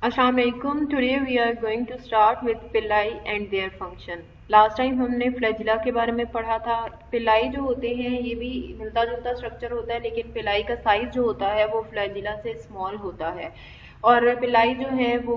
Assalamu alaikum. Today we are going to start with Pillai and their function. Last time हमने flagella के बारे में पढ़ा था। पिल्लाई जो होते हैं ये भी मिलता जुलता स्ट्रक्चर होता है, लेकिन पिल्लाई का साइज जो होता है वो फ्लैजिला से स्मॉल होता है। और पिल्लाई जो है वो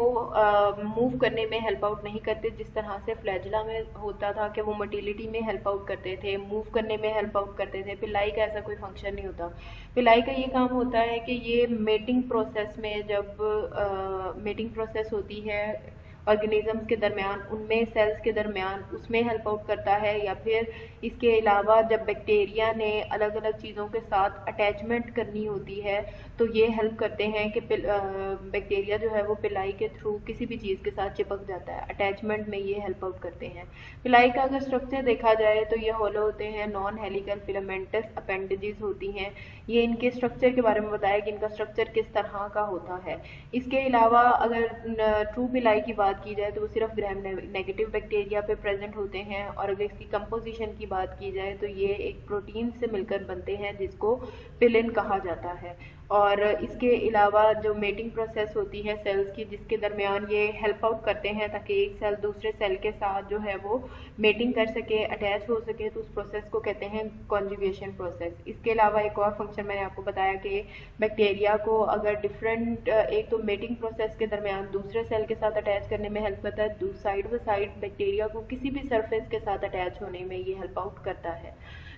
मूव करने में हेल्प आउट नहीं करते, जिस तरह से फ्लैजिला में होता था कि वो मोटिलिटी में हेल्प आउट करते थे, मूव करने में हेल्प आउट करते थे। पिल्लाई का ऐसा कोई फंक्शन नहीं होता। पिल्लाई का ये काम होता है कि ये मेटिंग प्रोसेस में जब मेटिंग प्रोसेस होती है ऑर्गेनिजम्स के दरमियान, उनमें सेल्स के दरमियान, उसमें हेल्प आउट करता है। या फिर इसके अलावा जब बैक्टीरिया ने अलग अलग चीज़ों के साथ अटैचमेंट करनी होती है तो ये हेल्प करते हैं कि बैक्टीरिया जो है वो पिलाई के थ्रू किसी भी चीज़ के साथ चिपक जाता है। अटैचमेंट में ये हेल्प आउट करते हैं। पिलाई का अगर स्ट्रक्चर देखा जाए तो ये होलो होते हैं, नॉन हेलिकल फिलामेंटस अपेंडेजेस होती हैं। ये इनके स्ट्रक्चर के बारे में बताया कि इनका स्ट्रक्चर किस तरह का होता है। इसके अलावा अगर ट्रू पिलाई की बात की जाए तो वो सिर्फ ग्राम नेगेटिव बैक्टीरिया पे प्रेजेंट होते हैं। और अगर इसकी कंपोजिशन की बात की जाए तो ये एक प्रोटीन से मिलकर बनते हैं जिसको पिलिन कहा जाता है। और इसके अलावा जो मेटिंग प्रोसेस होती है सेल्स की, जिसके दरमियान ये हेल्प आउट करते हैं ताकि एक सेल दूसरे सेल के साथ जो है वो मेटिंग कर सके, अटैच हो सके, तो उस प्रोसेस को कहते हैं कॉन्जुगेशन प्रोसेस। इसके अलावा एक और फंक्शन मैंने आपको बताया कि बैक्टीरिया को अगर डिफरेंट एक तो मेटिंग प्रोसेस के दरमियान दूसरे सेल के साथ अटैच करने में हेल्प करता है, साइड बाई साइड बैक्टीरिया को किसी भी सरफेस के साथ अटैच होने में ये हेल्प आउट करता है।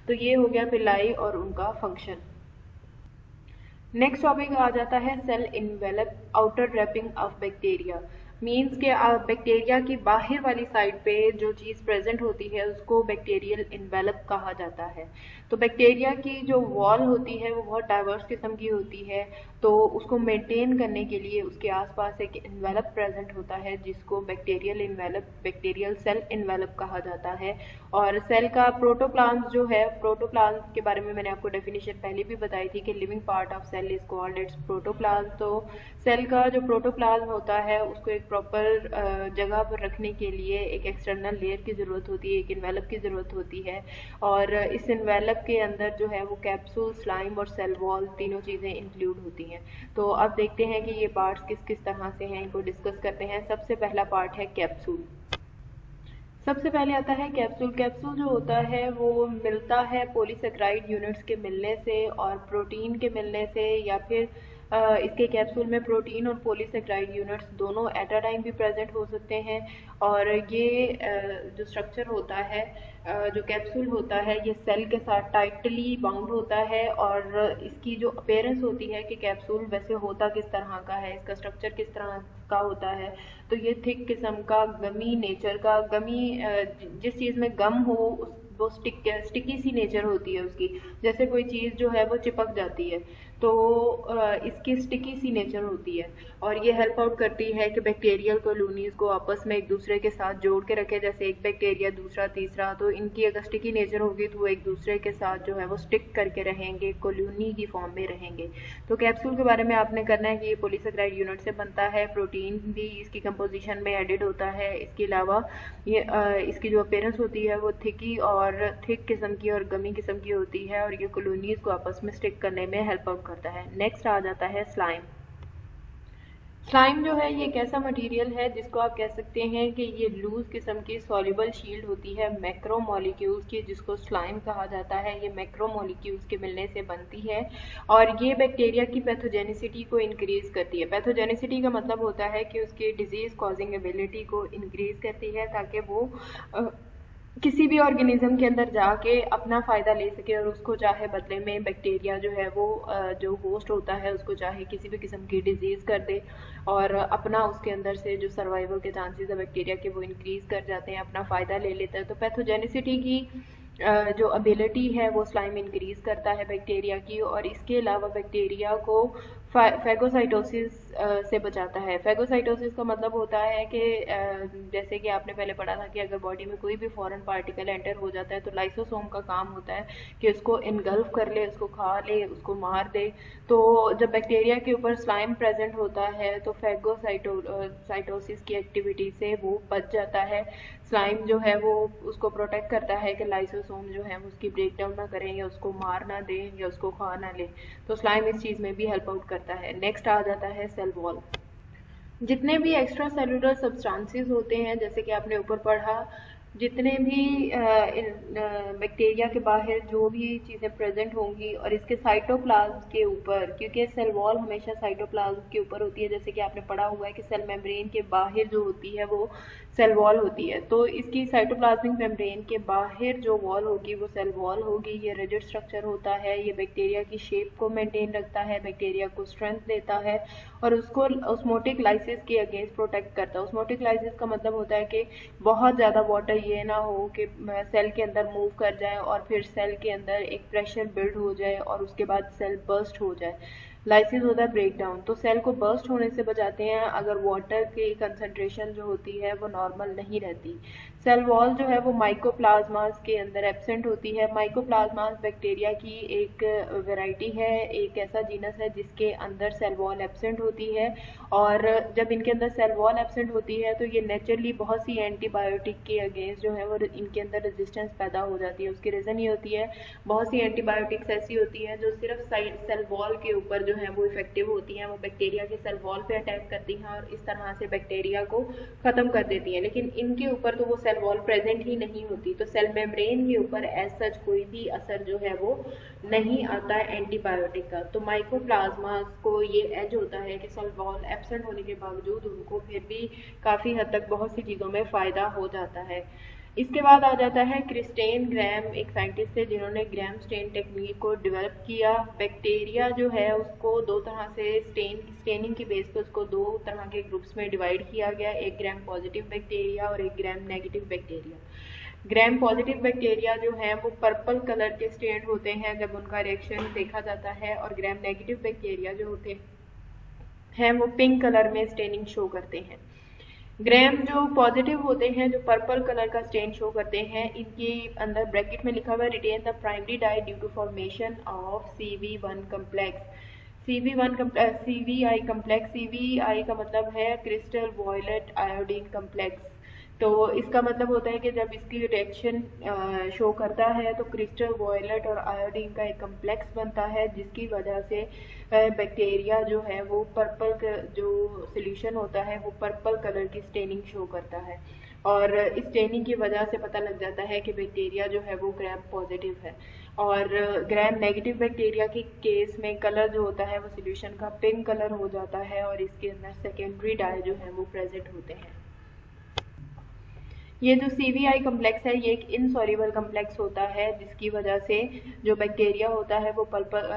तो ये हो गया पिलाई और उनका फंक्शन। नेक्स्ट टॉपिक आ जाता है cell envelope outer wrapping of bacteria. Means के बैक्टीरिया की बाहर वाली साइड पे जो चीज़ प्रेजेंट होती है उसको बैक्टीरियल इन्वेलप कहा जाता है। तो बैक्टीरिया की जो वॉल होती है वो बहुत डाइवर्स किस्म की होती है, तो उसको मेंटेन करने के लिए उसके आसपास एक इन्वेलप प्रेजेंट होता है जिसको bacterial envelope, bacterial cell envelope कहा जाता है। और सेल का प्रोटोप्लाज्म जो है, प्रोटोप्लाज्म के बारे में मैंने आपको डेफिनेशन पहले भी बताई थी कि living part of cell is called its protoplasm. तो सेल का जो प्रोटोप्लाज्म होता है उसको एक प्रॉपर जगह पर रखने के लिए एक एक्सटर्नल लेयर की ज़रूरत होती है, एक इन्वेलप की ज़रूरत होती है। और इस इन्वेलप के अंदर जो है वो कैप्सूल, स्लाइम और सेल वॉल तीनों चीज़ें इंक्लूड होती हैं। तो अब देखते हैं कि ये पार्ट्स किस किस तरह से हैं, इनको डिस्कस करते हैं। सबसे पहला पार्ट है कैप्सूल। सबसे पहले आता है कैप्सूल। कैप्सूल जो होता है वो मिलता है पॉलीसेकेराइड यूनिट्स के मिलने से और प्रोटीन के मिलने से, या फिर इसके कैप्सूल में प्रोटीन और पॉलीसेकेराइड यूनिट्स दोनों एट अ टाइम भी प्रेजेंट हो सकते हैं। और ये जो स्ट्रक्चर होता है, जो कैप्सूल होता है, ये सेल के साथ टाइटली बाउंड होता है। और इसकी जो अपीयरेंस होती है कि कैप्सूल वैसे होता किस तरह का है, इसका स्ट्रक्चर किस तरह का होता है, तो ये थिक किस्म का, गमी नेचर का, गमी जिस चीज़ में गम हो वो स्टिकी सी नेचर होती है उसकी, जैसे कोई चीज़ जो है वो चिपक जाती है तो इसकी स्टिकी सी नेचर होती है। और ये हेल्प आउट करती है कि बैक्टीरियल कॉलोनीज को आपस में एक दूसरे के साथ जोड़ के रखे, जैसे एक बैक्टीरिया दूसरा तीसरा, तो इनकी अगर स्टिकी नेचर होगी तो वो एक दूसरे के साथ जो है वो स्टिक करके रहेंगे, कॉलोनी की फॉर्म में रहेंगे। तो कैप्सूल के बारे में आपने करना है कि ये पॉलीसेकेराइड यूनिट से बनता है, प्रोटीन भी इसकी कंपोजिशन में एडिड होता है। इसके अलावा ये इसकी जो अपीयरेंस होती है वो थिक किस्म की और गमी किस्म की होती है, और ये कॉलोनीज को आपस में स्टिक करने में हेल्प आउट करता है। नेक्स्ट आ जाता है स्लाइम। स्लाइम जो है ये एक ऐसा मटेरियल है जिसको आप कह सकते हैं कि ये लूज किस्म की सॉल्युबल शील्ड होती है मैक्रोमोलिक्यूल्स की, जिसको स्लाइम कहा जाता है। ये मैक्रोमोलिक्यूल्स के मिलने से बनती है और ये बैक्टीरिया की पैथोजेनिसिटी को इंक्रीज करती है। पैथोजेनिसिटी का मतलब होता है कि उसकी डिजीज कॉजिंग एबिलिटी को इंक्रीज करती है ताकि वो किसी भी ऑर्गेनिज्म के अंदर जाके अपना फ़ायदा ले सके, और उसको चाहे बदले में बैक्टीरिया जो है वो जो होस्ट होता है उसको चाहे किसी भी किस्म की डिजीज़ कर दे, और अपना उसके अंदर से जो सर्वाइवल के चांसेस है बैक्टीरिया के वो इंक्रीज कर जाते हैं, अपना फ़ायदा ले लेता है। तो पैथोजेनिसिटी की जो एबिलिटी है वो स्लाइम इंक्रीज करता है बैक्टीरिया की। और इसके अलावा बैक्टीरिया को फैगोसाइटोसिस से बचाता है। फैगोसाइटोसिस का मतलब होता है कि जैसे कि आपने पहले पढ़ा था कि अगर बॉडी में कोई भी फॉरेन पार्टिकल एंटर हो जाता है तो लाइसोसोम का काम होता है कि उसको इनगल्फ कर ले, उसको खा ले, उसको मार दे। तो जब बैक्टीरिया के ऊपर स्लाइम प्रेजेंट होता है तो फैगोसाइटोसिस की एक्टिविटी से वो बच जाता है। स्लाइम जो है वो उसको प्रोटेक्ट करता है कि लाइसोसोम जो है वो उसकी ब्रेक डाउन ना करें या उसको मार ना दें या उसको खा ना ले। तो स्लाइम इस चीज़ में भी हेल्प आउट करता है। नेक्स्ट आ जाता है सेल वॉल। जितने भी एक्स्ट्रा सेलुलर सब्सटेंसेस होते हैं, जैसे कि आपने ऊपर पढ़ा, जितने भी बैक्टीरिया के बाहर जो भी चीज़ें प्रेजेंट होंगी और इसके साइटोप्लाज्म के ऊपर, क्योंकि सेल वॉल हमेशा साइटोप्लाज्म के ऊपर होती है, जैसे कि आपने पढ़ा हुआ है कि सेल मेम्ब्रेन के बाहर जो होती है वो सेल वॉल होती है, तो इसकी साइटोप्लाज्मिक मेम्ब्रेन के बाहर जो वॉल होगी वो सेल वॉल होगी। ये रिजिड स्ट्रक्चर होता है, ये बैक्टीरिया की शेप को मेंटेन रखता है, बैक्टीरिया को स्ट्रेंथ देता है और उसको ऑस्मोटिक लाइसिस के अगेंस्ट प्रोटेक्ट करता है। ऑस्मोटिक लाइसिस का मतलब होता है कि बहुत ज़्यादा वाटर ये ना हो कि सेल के अंदर मूव कर जाए और फिर सेल के अंदर एक प्रेशर बिल्ड हो जाए और उसके बाद सेल बर्स्ट हो जाए। लाइसिस होता है ब्रेक डाउन, तो सेल को बर्स्ट होने से बचाते हैं अगर वाटर की कंसंट्रेशन जो होती है वो नॉर्मल नहीं रहती। सेल वॉल जो है वो माइकोप्लाज्मास के अंदर एब्सेंट होती है। माइकोप्लाज्मास बैक्टीरिया की एक वैरायटी है, एक ऐसा जीनस है जिसके अंदर सेल वॉल एब्सेंट होती है, और जब इनके अंदर सेल वॉल एब्सेंट होती है तो ये नेचुरली बहुत सी एंटीबायोटिक के अगेंस्ट जो है वो इनके अंदर रेजिस्टेंस पैदा हो जाती है। उसकी रीज़न ये होती है, बहुत सी एंटीबायोटिक्स ऐसी होती हैं जो सिर्फ सेल वॉल के ऊपर जो है वो इफेक्टिव होती हैं, वो बैक्टीरिया के सेल वॉल पे अटैक करती हैं और इस तरह से बैक्टीरिया को ख़त्म कर देती हैं, लेकिन इनके ऊपर तो वो सेल वॉल प्रेजेंट ही नहीं होती, तो सेल मेम्ब्रेन के ऊपर एज सच कोई भी असर जो है वो नहीं आता है एंटीबायोटिक का। तो माइकोप्लाज्मा को ये एज होता है कि सेल वॉल एब्सेंट होने के बावजूद उनको फिर भी काफ़ी हद तक बहुत सी चीज़ों में फ़ायदा हो जाता है। इसके बाद आ जाता है क्रिस्टेन ग्रैम, एक साइंटिस्ट थे जिन्होंने ग्रैम स्टेन टेक्निक को डेवलप किया। बैक्टीरिया जो है उसको दो तरह से स्टेनिंग की बेस पर उसको दो तरह के ग्रुप्स में डिवाइड किया गया, एक ग्राम पॉजिटिव बैक्टीरिया और एक gram negative bacteria. Gram positive bacteria जो है वो पर्पल कलर के स्टेन होते हैं जब उनका रिएक्शन देखा जाता है, और ग्राम नेगेटिव बैक्टीरिया जो होते हैं वो पिंक कलर में स्टेनिंग शो करते हैं। ग्राम जो पॉजिटिव होते हैं, जो पर्पल कलर का स्टेन शो करते हैं, इनके अंदर ब्रैकेट में लिखा हुआ है retain the primary dye due to formation of CV1 complex. CVI complex, CVI का मतलब है क्रिस्टल वॉयलेट आयोडीन कम्प्लेक्स। तो इसका मतलब होता है कि जब इसकी रिएक्शन शो करता है तो क्रिस्टल वॉयलेट और आयोडीन का एक कम्प्लेक्स बनता है, जिसकी वजह से बैक्टीरिया जो है वो पर्पल जो सोल्यूशन होता है वो पर्पल कलर की स्टेनिंग शो करता है, और इस स्टेनिंग की वजह से पता लग जाता है कि बैक्टीरिया जो है वो ग्राम पॉजिटिव है। और ग्राम नेगेटिव बैक्टीरिया के केस में कलर जो होता है वो सोल्यूशन का पिंक कलर हो जाता है और इसके अंदर सेकेंडरी डाई जो है वो प्रेजेंट होते हैं। ये जो CVI कम्प्लेक्स है ये एक इनसॉल्युबल कम्प्लेक्स होता है, जिसकी वजह से जो बैक्टीरिया होता है वो पर्पल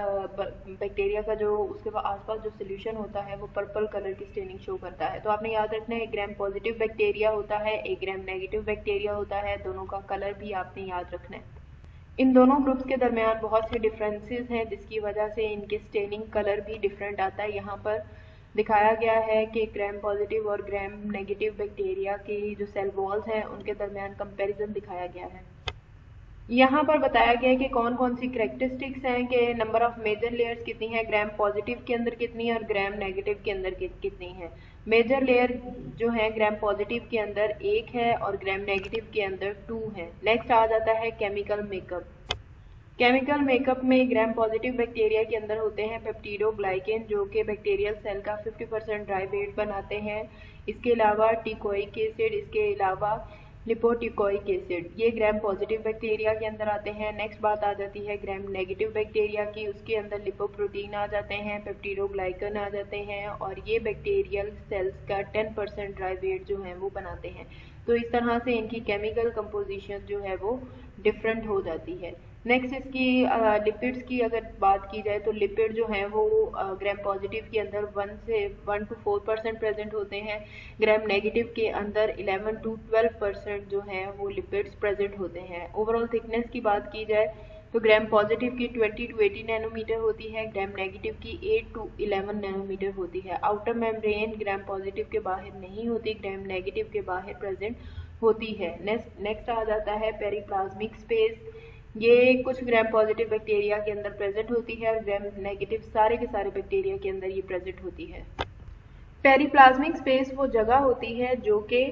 बैक्टीरिया का जो उसके आसपास जो सोल्यूशन होता है वो पर्पल कलर की स्टेनिंग शो करता है। तो आपने याद रखना है, एक ग्राम पॉजिटिव बैक्टीरिया होता है, एक ग्राम नेगेटिव बैक्टीरिया होता है, दोनों का कलर भी आपने याद रखना है। इन दोनों ग्रुप्स के दरमियान बहुत से डिफरेंसेस हैं जिसकी वजह से इनके स्टेनिंग कलर भी डिफरेंट आता है। यहाँ पर दिखाया गया है कि ग्राम पॉजिटिव और ग्राम नेगेटिव बैक्टीरिया की जो सेल वॉल्स हैं उनके दरमियान कंपैरिजन दिखाया गया है। यहाँ पर बताया गया है कि कौन कौन सी करेक्टरिस्टिक्स हैं, कि नंबर ऑफ मेजर लेयर्स कितनी है, ग्राम पॉजिटिव के अंदर कितनी है और ग्राम नेगेटिव के अंदर कितनी है। मेजर लेयर जो है ग्राम पॉजिटिव के अंदर 1 है और ग्राम नेगेटिव के अंदर 2 है। नेक्स्ट आ जाता है केमिकल मेकअप। केमिकल मेकअप में ग्राम पॉजिटिव बैक्टीरिया के अंदर होते हैं पेप्टिडोग्लाइकेन, जो कि बैक्टीरियल सेल का 50% ड्राई वेट बनाते हैं। इसके अलावा टिकोइक एसिड, इसके अलावा लिपोटिकोइक एसिड, ये ग्राम पॉजिटिव बैक्टीरिया के अंदर आते हैं। नेक्स्ट बात आ जाती है ग्राम नेगेटिव बैक्टीरिया की, उसके अंदर लिपोप्रोटीन आ जाते हैं, पेप्टिडोग्लाइकन आ जाते हैं, और ये बैक्टीरियल सेल्स का 10% ड्राई वेट जो है वो बनाते हैं। तो इस तरह से इनकी केमिकल कंपोजिशन जो है वो डिफरेंट हो जाती है। नेक्स्ट इसकी लिपिड्स की अगर बात की जाए तो लिपिड जो हैं वो ग्राम पॉजिटिव के अंदर 1 to 4% प्रेजेंट होते हैं, ग्राम नेगेटिव के अंदर 11 to 12% जो है वो लिपिड्स प्रेजेंट होते हैं। ओवरऑल थिकनेस की बात की जाए तो ग्राम पॉजिटिव की 20 to 80 नैनोमीटर होती है, ग्राम नेगेटिव की 8 to 11 नैनोमीटर होती है। आउटर मेम्ब्रेन ग्राम पॉजिटिव के बाहर नहीं होती, ग्राम नेगेटिव के बाहर प्रेजेंट होती है। नेक्स्ट आ जाता है पेरिप्लाज्मिक स्पेस, ये कुछ ग्राम पॉजिटिव बैक्टीरिया के अंदर प्रेजेंट होती है और ग्राम नेगेटिव सारे के सारे बैक्टीरिया के अंदर ये प्रेजेंट होती है। पेरिप्लाज्मिक स्पेस वो जगह होती है जो कि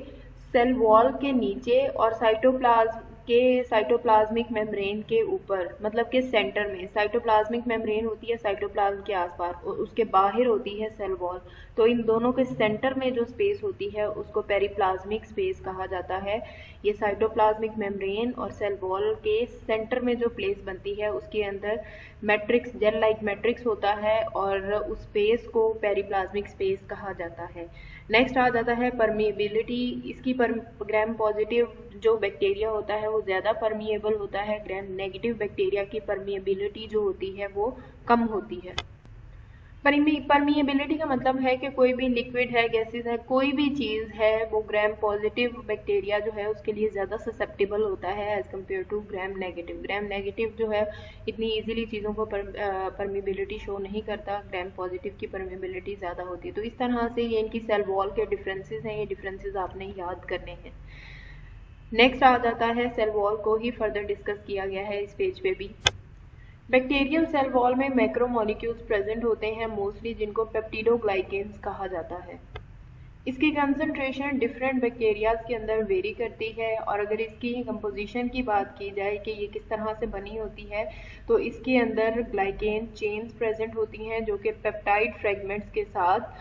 सेल वॉल के नीचे और साइटोप्लाज्म उसके साइटोप्लाज्मिक मेम्ब्रेन के ऊपर, मतलब कि सेंटर में साइटोप्लाज्मिक मेम्ब्रेन होती है साइटोप्लाज्म के आसपास और उसके बाहर होती है सेल वॉल। तो इन दोनों के सेंटर में जो स्पेस होती है उसको पेरिप्लाज्मिक स्पेस कहा जाता है। ये साइटोप्लाज्मिक मेम्ब्रेन और सेल वॉल के सेंटर में जो प्लेस बनती है उसके अंदर मैट्रिक्स, जेल लाइक मैट्रिक्स होता है और उस स्पेस को पेरिप्लाज्मिक स्पेस कहा जाता है। नेक्स्ट आ जाता है परमिएबिलिटी। इसकी ग्राम पॉजिटिव जो बैक्टीरिया होता है वो ज़्यादा परमिएबल होता है, ग्राम नेगेटिव बैक्टीरिया की परमिएबिलिटी जो होती है वो कम होती है। परमिएबिलिटी का मतलब है कि कोई भी लिक्विड है, गैसेस है, कोई भी चीज़ है वो ग्राम पॉजिटिव बैक्टीरिया जो है उसके लिए ज़्यादा ससेप्टेबल होता है as compared to gram negative. Gram negative जो है इतनी इजीली चीज़ों को परमिएबिलिटी शो नहीं करता, ग्राम पॉजिटिव की परमिएबिलिटी ज़्यादा होती है। तो इस तरह से ये इनकी सेल वॉल के डिफरेंसेस हैं, ये डिफरेंसेस आपने याद करने हैं। नेक्स्ट आ जाता है, सेल वॉल को ही फर्दर डिस्कस किया गया है इस पेज पे भी। बैक्टीरियल सेल वॉल में मैक्रोमोलिक्यूल्स प्रेजेंट होते हैं मोस्टली, जिनको पेप्टिडोग्लाइकेन्स कहा जाता है। इसकी कंसंट्रेशन डिफरेंट बैक्टीरियाज के अंदर वेरी करती है और अगर इसकी कंपोजिशन की बात की जाए कि ये किस तरह से बनी होती है तो इसके अंदर ग्लाइकेन चेन्स प्रेजेंट होती हैं जो कि पेप्टाइड फ्रेगमेंट्स के साथ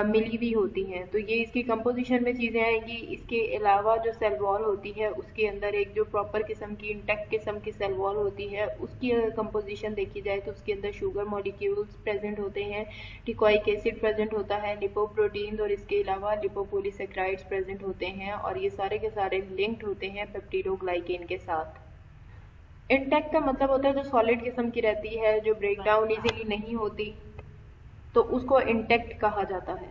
मिली हुई होती हैं। तो ये इसकी कंपोजिशन में चीज़ें आएंगी। इसके अलावा जो सेल वॉल होती है उसके अंदर एक जो प्रॉपर किस्म की इंटेक्ट किस्म की सेल वॉल होती है उसकी कंपोजिशन देखी जाए तो उसके अंदर शुगर मॉलिक्यूल्स प्रेजेंट होते हैं, टिकोइक एसिड प्रेजेंट होता है, लिपोप्रोटीन और इसके अलावा लिपोपोलीसेक्राइड्स प्रेजेंट होते हैं और ये सारे के सारे लिंक्ड होते हैं पेप्टिडोग्लाइकेन के साथ। इंटेक्ट का मतलब होता है जो सॉलिड किस्म की रहती है, जो ब्रेक डाउन इजीली नहीं होती, तो उसको इंटेक्ट कहा जाता है।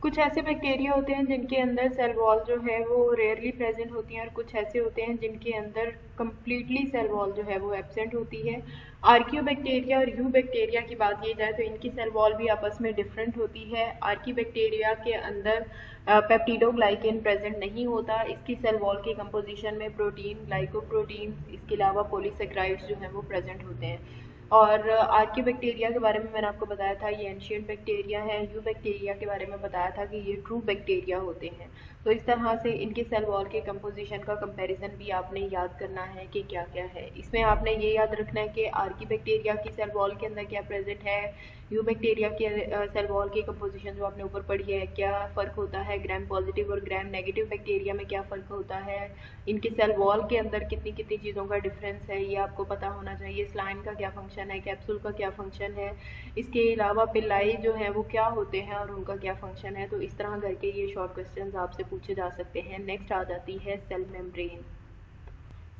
कुछ ऐसे बैक्टीरिया होते हैं जिनके अंदर सेल वॉल जो है वो रेयरली प्रेजेंट होती है और कुछ ऐसे होते हैं जिनके अंदर कम्प्लीटली सेल वॉल जो है वो एब्सेंट होती है। आर्कियोबैक्टीरिया और यू बैक्टीरिया की बात की जाए तो इनकी सेल वॉल भी आपस में डिफरेंट होती है। आर्कियोबैक्टीरिया के अंदर पेप्टिडोग्लाइकेन प्रेजेंट नहीं होता, इसकी सेल वॉल की कंपोजिशन में प्रोटीन, ग्लाइकोप्रोटीन, इसके अलावा पॉलीसेक्राइड्स जो हैं वो प्रेजेंट होते हैं। और आर्कियोबैक्टीरिया के बारे में मैंने आपको बताया था ये एंशिएंट बैक्टीरिया है। यू बैक्टीरिया के बारे में बताया था कि ये ट्रू बैक्टीरिया होते हैं। तो इस तरह से इनके सेल वॉल के कंपोजिशन का कंपैरिजन भी आपने याद करना है कि क्या क्या है। इसमें आपने ये याद रखना है कि आर्कियोबैक्टीरिया की सेल वॉल के अंदर क्या प्रेजेंट है, यू बैक्टीरिया के सेल वॉल की कंपोजिशन जो आपने ऊपर पढ़ी है क्या फ़र्क होता है, ग्राम पॉजिटिव और ग्राम नेगेटिव बैक्टीरिया में क्या फ़र्क होता है, इनके सेल वॉल के अंदर कितनी कितनी चीज़ों का डिफरेंस है ये आपको पता होना चाहिए। स्लाइम का क्या फंक्शन है, कैप्सूल का क्या फंक्शन है, इसके अलावा पिलाई जो है वो क्या होते हैं और उनका क्या फंक्शन है। तो इस तरह करके ये शॉर्ट क्वेश्चंस आपसे पूछे जा सकते हैं। नेक्स्ट आ जाती है सेल मेम्ब्रेन।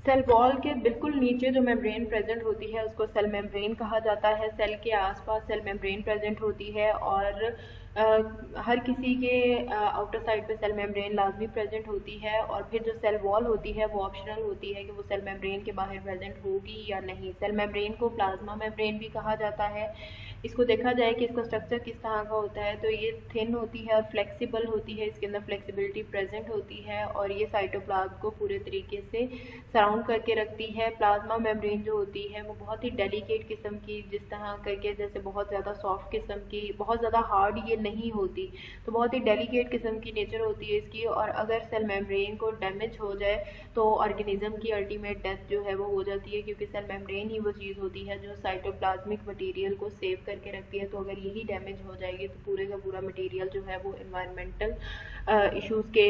सेल वॉल के बिल्कुल नीचे जो मेम्ब्रेन प्रेजेंट होती है उसको सेल मेम्ब्रेन कहा जाता है। सेल के आसपास सेल मेम्ब्रेन प्रेजेंट होती है और हर किसी के आउटर साइड पे सेल मेम्ब्रेन लाजमी प्रेजेंट होती है और फिर जो सेल वॉल होती है वो ऑप्शनल होती है कि वो सेल मेम्ब्रेन के बाहर प्रेजेंट होगी या नहीं। सेल मेम्ब्रेन को प्लाज्मा मेम्ब्रेन भी कहा जाता है। इसको देखा जाए कि इसका स्ट्रक्चर किस तरह का होता है तो ये थिन होती है और फ्लेक्सिबल होती है, इसके अंदर फ्लेक्सिबिलिटी प्रेजेंट होती है और ये साइटोप्लाज्म को पूरे तरीके से सराउंड करके रखती है। प्लाज्मा मेम्ब्रेन जो होती है वो बहुत ही डेलिकेट किस्म की, जिस तरह करके जैसे बहुत ज़्यादा सॉफ्ट किस्म की, बहुत ज़्यादा हार्ड ये नहीं होती, तो बहुत ही डेलिकेट किस्म की नेचर होती है इसकी। और अगर सेल मेम्ब्रेन को डैमेज हो जाए तो ऑर्गेनिज्म की अल्टीमेट डेथ जो है वो हो जाती है, क्योंकि सेल मेम्ब्रेन ही वो चीज़ होती है जो साइटोप्लाज्मिक मटेरियल को सेव करके रखती है। तो अगर यही डैमेज हो जाएगी तो पूरे का पूरा मटेरियल जो है वो एनवायरमेंटल इश्यूज़ के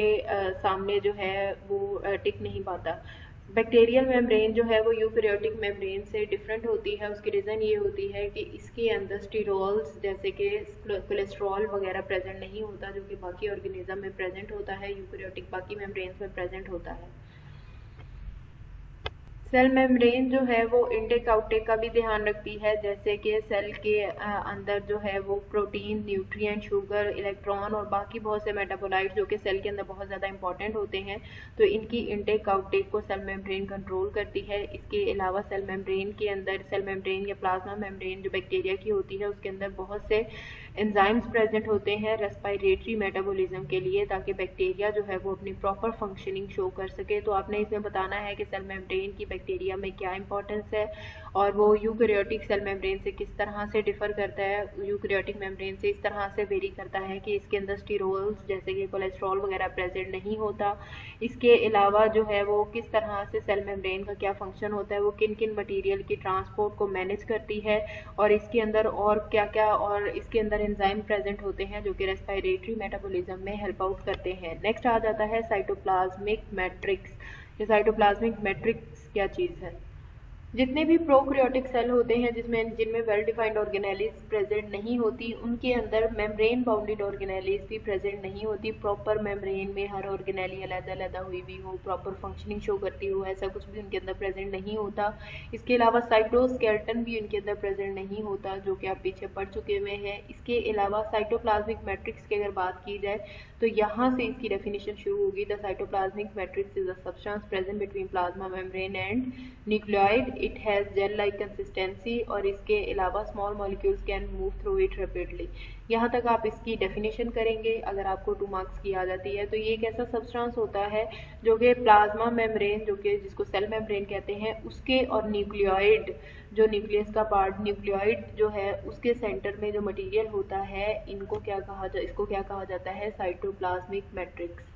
सामने जो है वो टिक नहीं पाता। बैक्टीरियल मेम्ब्रेन जो है वो यूकैरियोटिक मेम्ब्रेन से डिफरेंट होती है। उसकी रीज़न ये होती है कि इसके अंदर स्टीरोल्स जैसे कि कोलेस्ट्रॉल वगैरह प्रेजेंट नहीं होता, जो कि बाकी ऑर्गेनिज्म में प्रेजेंट होता है, यूकैरियोटिक बाकी मेम्ब्रेन्स में प्रेजेंट होता है। सेल मेम्ब्रेन जो है वो इनटेक आउटटेक का भी ध्यान रखती है, जैसे कि सेल के अंदर जो है वो प्रोटीन, न्यूट्रिएंट, शुगर, इलेक्ट्रॉन और बाकी बहुत से मेटाबोलाइट जो कि सेल के अंदर बहुत ज़्यादा इंपॉर्टेंट होते हैं, तो इनकी इनटेक आउटटेक को सेल मेम्ब्रेन कंट्रोल करती है। इसके अलावा सेल मेम्ब्रेन के अंदर, सेल मेम्ब्रेन या प्लाज्मा मेम्ब्रेन जो बैक्टीरिया की होती है उसके अंदर बहुत से एंजाइम्स प्रेजेंट होते हैं रेस्पिरेटरी मेटाबॉलिज्म के लिए, ताकि बैक्टीरिया जो है वो अपनी प्रॉपर फंक्शनिंग शो कर सके। तो आपने इसमें बताना है कि सेल मेम्ब्रेन की बैक्टीरिया में क्या इंपॉर्टेंस है और वो यूकैरियोटिक सेल मेम्ब्रेन से किस तरह से डिफर करता है। यूकैरियोटिक मेम्ब्रेन से इस तरह से वेरी करता है कि इसके अंदर स्टीरोल्स जैसे कि कोलेस्ट्रॉल वगैरह प्रेजेंट नहीं होता। इसके अलावा जो है वो किस तरह से सेल मेम्ब्रेन का क्या फंक्शन होता है, वो किन किन मटीरियल की ट्रांसपोर्ट को मैनेज करती है, और इसके अंदर और क्या क्या, और इसके अंदर एंजाइम प्रेजेंट होते हैं जो कि रेस्पिरेटरी मेटाबॉलिज्म में हेल्प आउट करते हैं। नेक्स्ट आ जाता है साइटोप्लाज्मिक मैट्रिक्स। ये साइटोप्लाज्मिक मैट्रिक्स क्या चीज़ है? जितने भी प्रोकैरियोटिक सेल होते हैं जिनमें वेल डिफाइंड ऑर्गेनेलिस प्रेजेंट नहीं होती, उनके अंदर मेम्ब्रेन बाउंडेड ऑर्गेनेलिस भी प्रेजेंट नहीं होती। प्रॉपर मेम्ब्रेन में हर ऑर्गेनेली अलग-अलग हुई भी हो, प्रॉपर फंक्शनिंग शो करती हो, ऐसा कुछ भी उनके अंदर प्रेजेंट नहीं होता। इसके अलावा साइटोस्केलेटन भी उनके अंदर प्रेजेंट नहीं होता, जो कि आप पीछे पढ़ चुके हुए हैं। इसके अलावा साइटोप्लाज्मिक मैट्रिक्स की अगर बात की जाए तो यहाँ से इसकी डेफिनेशन शुरू होगी। The cytoplasmic matrix is a substance present between plasma membrane and nucleoid. It has gel like consistency, और इसके अलावा small molecules can move through it rapidly. यहाँ तक आप इसकी डेफिनेशन करेंगे, अगर आपको 2 मार्क्स की आ जाती है। तो ये एक ऐसा सब्सटेंस होता है जो कि प्लाज्मा मेम्ब्रेन, जो कि जिसको सेल मेम्ब्रेन कहते हैं, उसके और न्यूक्लियोइड, जो न्यूक्लियस का पार्ट न्यूक्लियोइड जो है उसके सेंटर में जो मटेरियल होता है, इसको क्या कहा जाता है? Cytoplasmic matrix.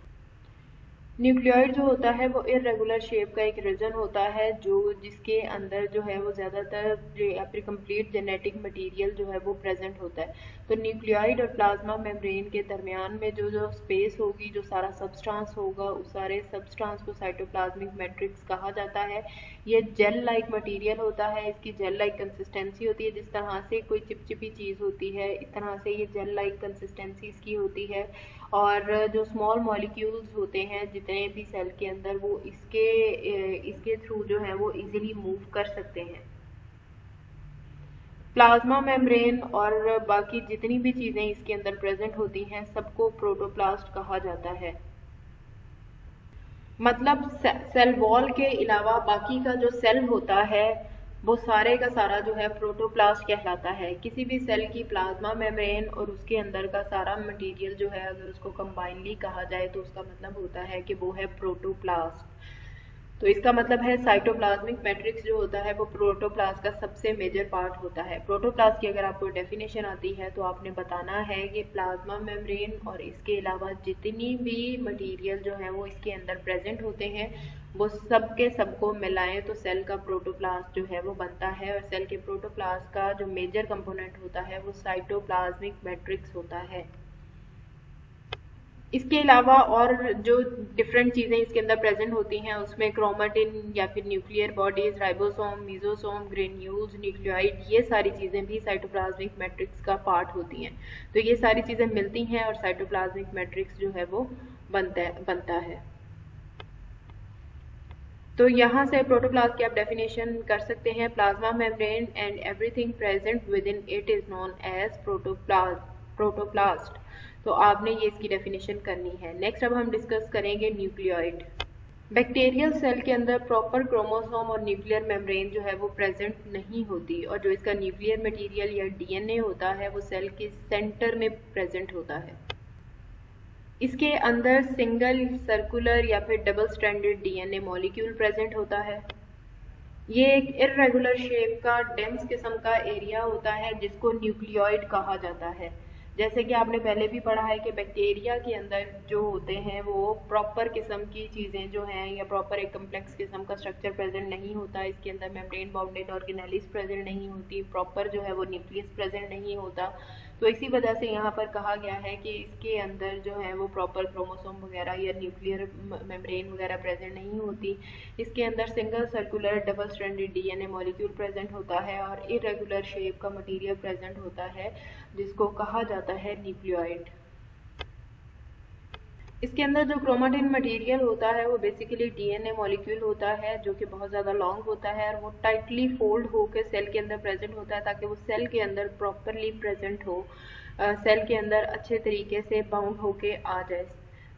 न्यूक्लियोइड जो होता है वो इरेगुलर शेप का एक रीजन होता है, जिसके अंदर जो है वो ज़्यादातर या फिर कंप्लीट जेनेटिक मटेरियल जो है वो प्रेजेंट होता है। तो न्यूक्लियोइड और प्लाज्मा मेम्ब्रेन के दरमियान में जो स्पेस होगी, जो सारा सबस्टांस होगा, उस सारे सबस्टांस को साइटोप्लाज्मिक मैट्रिक्स कहा जाता है। ये जेल लाइक मटीरियल होता है, इसकी जेल लाइक कंसिस्टेंसी होती है। जिस तरह से कोई चिपचिपी चीज़ होती है, इस तरह से ये जेल लाइक कंसिस्टेंसी इसकी होती है। और जो स्मॉल मॉलिक्यूल्स होते हैं जितने भी सेल के अंदर, वो इसके थ्रू जो है वो इजीली मूव कर सकते हैं। प्लाज्मा मेम्ब्रेन और बाकी जितनी भी चीज़ें इसके अंदर प्रेजेंट होती हैं, सबको प्रोटोप्लास्ट कहा जाता है। मतलब सेल वॉल के अलावा बाकी का जो सेल होता है वो सारे का सारा जो है प्रोटोप्लास्ट कहलाता है। किसी भी सेल की प्लाज्मा मेम्ब्रेन और उसके अंदर का सारा मटेरियल जो है, अगर उसको कंबाइनली कहा जाए तो उसका मतलब होता है कि वो है प्रोटोप्लास्ट। तो इसका मतलब है साइटोप्लाज्मिक मैट्रिक्स जो होता है वो प्रोटोप्लास्ट का सबसे मेजर पार्ट होता है। प्रोटोप्लास्ट की अगर आपको डेफिनेशन आती है तो आपने बताना है कि प्लाज्मा मेम्ब्रेन और इसके अलावा जितनी भी मटेरियल जो है वो इसके अंदर प्रेजेंट होते हैं, वो सब के सबको मिलाएं तो सेल का प्रोटोप्लास्ट जो है वो बनता है। और सेल के प्रोटोप्लास्ट का जो मेजर कंपोनेंट होता है वो साइटोप्लाज्मिक मैट्रिक्स होता है। इसके अलावा और जो डिफरेंट चीज़ें इसके अंदर प्रेजेंट होती हैं, उसमें क्रोमेटिन या फिर nuclear bodies, ribosome, mesosome, granules, nucleoid, ये सारी चीज़ें भी साइटोप्लाज्मिक मैट्रिक्स का पार्ट होती हैं। तो ये सारी चीज़ें मिलती हैं और साइटोप्लाज्मिक मैट्रिक्स जो है वो बनता है। तो यहाँ से प्रोटोप्लास्ट की आप डेफिनेशन कर सकते हैं। Plasma membrane and everything present within it is known as protoplast. तो आपने ये इसकी डेफिनेशन करनी है। नेक्स्ट अब हम डिस्कस करेंगे न्यूक्लियोइड। बैक्टीरियल सेल के अंदर प्रॉपर क्रोमोसोम और न्यूक्लियर मेम्ब्रेन जो है वो प्रेजेंट नहीं होती, और जो इसका न्यूक्लियर मटेरियल या डीएनए होता है वो सेल के सेंटर में प्रेजेंट होता है। इसके अंदर सिंगल, सर्कुलर या फिर double stranded DNA molecule present होता है। ये एक इरेगुलर शेप का डेंस किस्म का एरिया होता है जिसको न्यूक्लियोइड कहा जाता है। जैसे कि आपने पहले भी पढ़ा है कि बैक्टीरिया के अंदर जो होते हैं वो प्रॉपर किस्म की चीज़ें जो हैं, या प्रॉपर एक कम्प्लेक्स किस्म का स्ट्रक्चर प्रेजेंट नहीं होता। इसके अंदर मेम्ब्रेन बाउंडेड ऑर्गेनेलिस प्रेजेंट नहीं होती, प्रॉपर जो है वो न्यूक्लियस प्रेजेंट नहीं होता। तो इसी वजह से यहाँ पर कहा गया है कि इसके अंदर जो है वो प्रॉपर क्रोमोसोम वगैरह या न्यूक्लियर मेम्ब्रेन वगैरह प्रेजेंट नहीं होती। इसके अंदर single, circular, double stranded DNA molecule present होता है और इरेगुलर शेप का मटेरियल प्रेजेंट होता है जिसको कहा जाता है न्यूक्लियोइड। इसके अंदर जो क्रोमेटिन मटेरियल होता है वो बेसिकली डीएनए मॉलिक्यूल होता है, जो कि बहुत ज़्यादा लॉन्ग होता है और वो टाइटली फोल्ड होकर सेल के अंदर प्रेजेंट होता है, ताकि वो सेल के अंदर प्रॉपरली प्रेजेंट हो, सेल के अंदर अच्छे तरीके से बाउंड होके आ जाए।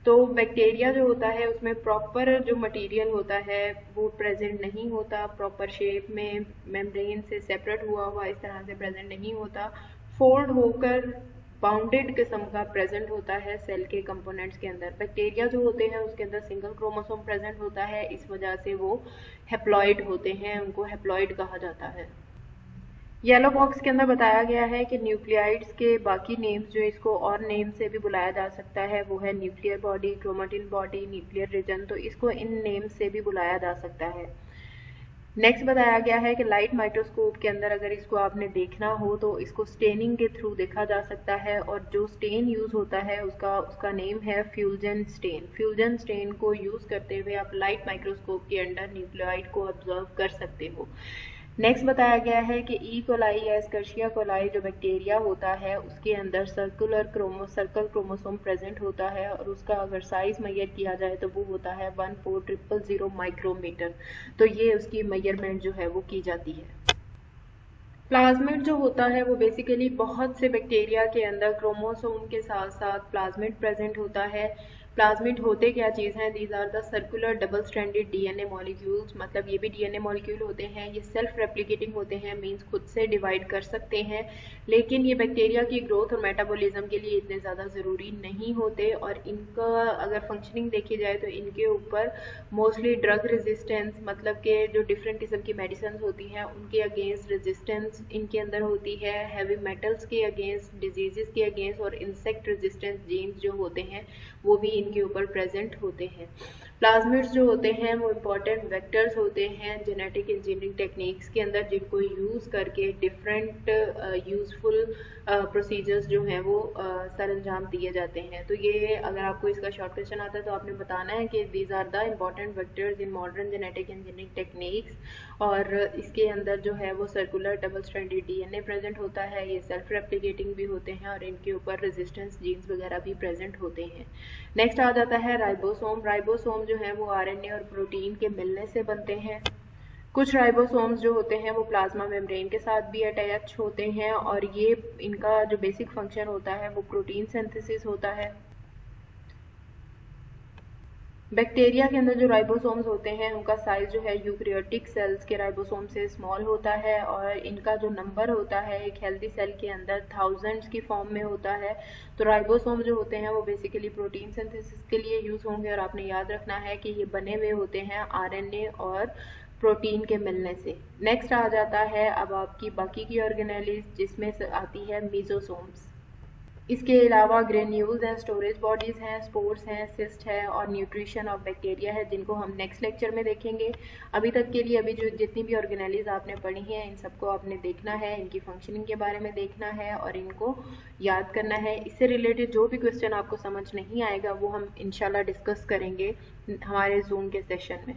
तो बैक्टीरिया जो होता है उसमें प्रॉपर जो मटेरियल होता है वो प्रेजेंट नहीं होता, प्रॉपर शेप में मेम्ब्रेन से सेपरेट हुआ इस तरह से प्रेजेंट नहीं होता, फोल्ड होकर बाउंडेड किस्म का प्रेजेंट होता है सेल के कंपोनेंट्स के अंदर। बैक्टीरिया जो होते हैं उसके अंदर सिंगल क्रोमोसोम प्रेजेंट होता है, इस वजह से वो हैप्लॉइड होते हैं, उनको हैप्लॉइड कहा जाता है। येलो बॉक्स के अंदर बताया गया है कि न्यूक्लियाइड्स के बाकी नेम्स जो इसको और नेम से भी बुलाया जा सकता है वो है nuclear body, chromatin body, nuclear region, तो इसको इन नेम्स से भी बुलाया जा सकता है। नेक्स्ट बताया गया है कि लाइट माइक्रोस्कोप के अंदर अगर इसको आपने देखना हो तो इसको स्टेनिंग के थ्रू देखा जा सकता है, और जो स्टेन यूज होता है उसका नेम है फ्यूजन स्टेन। फ्यूजन स्टेन को यूज करते हुए आप लाइट माइक्रोस्कोप के अंदर न्यूक्लियोइड को ऑब्जर्व कर सकते हो। नेक्स्ट बताया गया है कि ई कोलाई या एस्कर्शिया कोलाई जो बैक्टीरिया होता है उसके अंदर सर्कल क्रोमोसोम प्रेजेंट होता है, और उसका अगर साइज मेजर किया जाए तो वो होता है 14000 माइक्रोमीटर। तो ये उसकी मेजरमेंट जो है वो की जाती है। प्लाज्मिड जो होता है वो बेसिकली बहुत से बैक्टीरिया के अंदर क्रोमोसोम के साथ साथ प्लाज्मिड प्रेजेंट होता है। प्लाज्मिड होते क्या चीज़ हैं? These are the circular double stranded DNA molecules, मतलब ये भी डीएनए मॉलिक्यूल होते हैं। ये सेल्फ रेप्लिकेटिंग होते हैं, मींस खुद से डिवाइड कर सकते हैं, लेकिन ये बैक्टीरिया की ग्रोथ और मेटाबॉलिज्म के लिए इतने ज़्यादा ज़रूरी नहीं होते। और इनका अगर फंक्शनिंग देखी जाए तो इनके ऊपर मोस्टली ड्रग रेजिस्टेंस, मतलब के जो डिफरेंट किस्म की मेडिसिन होती हैं उनके अगेंस्ट रेजिस्टेंस इनके अंदर होती है, हैवी मेटल्स के अगेंस्ट, डिजीजेस के अगेंस्ट, और इंसेक्ट रेजिस्टेंस जीन्स जो होते हैं वो भी इनके ऊपर प्रेजेंट होते हैं। प्लाज्मिड्स जो होते हैं वो इम्पॉर्टेंट वेक्टर्स होते हैं जेनेटिक इंजीनियरिंग टेक्निक्स के अंदर, जिनको यूज़ करके डिफरेंट यूजफुल प्रोसीजर्स जो हैं वो सर अंजाम दिए जाते हैं। तो ये अगर आपको इसका शॉर्ट क्वेश्चन आता है तो आपने बताना है कि these are the important vectors in modern genetic engineering techniques, और इसके अंदर जो है वो circular double stranded DNA present होता है, ये सेल्फ रेप्लिकेटिंग भी होते हैं, और इनके ऊपर रेजिस्टेंस जीन्स वगैरह भी प्रेजेंट होते हैं। नेक्स्ट आ जाता है राइबोसोम। राइबोसोम जो है वो आरएनए और प्रोटीन के मिलने से बनते हैं। कुछ राइबोसोम्स जो होते हैं वो प्लाज्मा मेम्ब्रेन के साथ भी अटैच होते हैं, और ये इनका जो बेसिक फंक्शन होता है वो प्रोटीन सिंथेसिस होता है। बैक्टीरिया के अंदर जो राइबोसोम्स होते हैं उनका साइज जो है यूकैरियोटिक सेल्स के राइबोसोम से स्मॉल होता है, और इनका जो नंबर होता है एक हेल्दी सेल के अंदर थाउजेंड्स की फॉर्म में होता है। तो राइबोसोम जो होते हैं वो बेसिकली प्रोटीन सिंथेसिस के लिए यूज होंगे, और आपने याद रखना है कि ये बने हुए होते हैं आरएनए और प्रोटीन के मिलने से। नेक्स्ट आ जाता है अब आपकी बाकी की ऑर्गेनेलिज, जिसमें से आती है मीजोसोम्स। इसके अलावा ग्रेन्यूल्स हैं, स्टोरेज बॉडीज हैं, स्पोर्स हैं, सिस्ट है, और न्यूट्रिशन ऑफ बैक्टीरिया है, जिनको हम नेक्स्ट लेक्चर में देखेंगे। अभी तक के लिए अभी जो जितनी भी ऑर्गेनेलिज आपने पढ़ी हैं इन सबको आपने देखना है, इनकी फंक्शनिंग के बारे में देखना है और इनको याद करना है। इससे रिलेटेड जो भी क्वेश्चन आपको समझ नहीं आएगा वो हम इंशाल्लाह डिस्कस करेंगे हमारे जूम के सेशन में।